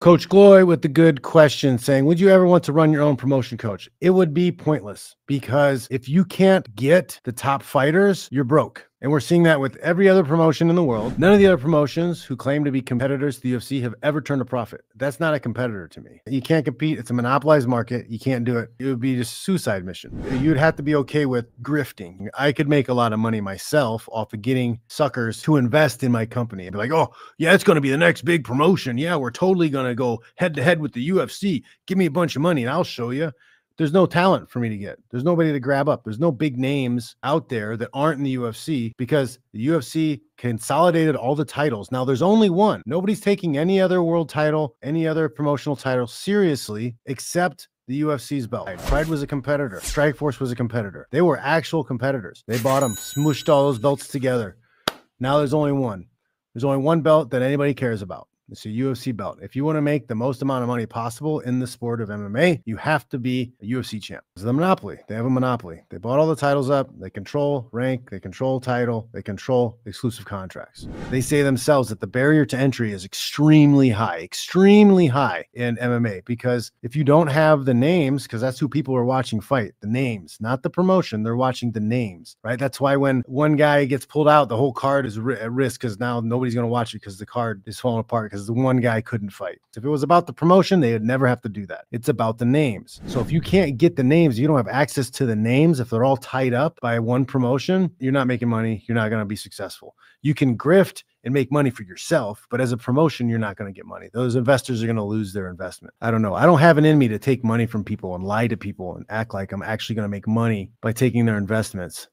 Coach Gloy with the good question saying, would you ever want to run your own promotion, coach? It would be pointless because if you can't get the top fighters, you're broke. And we're seeing that with every other promotion in the world. None of the other promotions who claim to be competitors to the UFC have ever turned a profit. That's not a competitor to me. You can't compete. It's a monopolized market. You can't do it. It would be just a suicide mission. You'd have to be okay with grifting. I could make a lot of money myself off of getting suckers to invest in my company and be like, oh, yeah, it's going to be the next big promotion. Yeah, we're totally going to go head to head with the UFC. Give me a bunch of money and I'll show you. There's no talent for me to get. There's nobody to grab up. There's no big names out there that aren't in the UFC because the UFC consolidated all the titles. Now there's only one. Nobody's taking any other world title, any other promotional title seriously except the UFC's belt. Pride was a competitor. Strikeforce was a competitor. They were actual competitors. They bought them, smooshed all those belts together. Now there's only one. There's only one belt that anybody cares about. It's a UFC belt. If you want to make the most amount of money possible in the sport of MMA, you have to be a UFC champ. It's the monopoly. They have a monopoly. They bought all the titles up. They control rank. They control title. They control exclusive contracts. They say themselves that the barrier to entry is extremely high in MMA because if you don't have the names, because that's who people are watching fight, the names, not the promotion. They're watching the names, right? That's why when one guy gets pulled out, the whole card is at risk because now nobody's going to watch it because the card is falling apart because the one guy couldn't fight. If it was about the promotion, they would never have to do that. It's about the names. So if you can't get the names, you don't have access to the names. If they're all tied up by one promotion, you're not making money. You're not going to be successful. You can grift and make money for yourself, but as a promotion, you're not going to get money. Those investors are going to lose their investment. I don't know. I don't have it in me to take money from people and lie to people and act like I'm actually going to make money by taking their investments.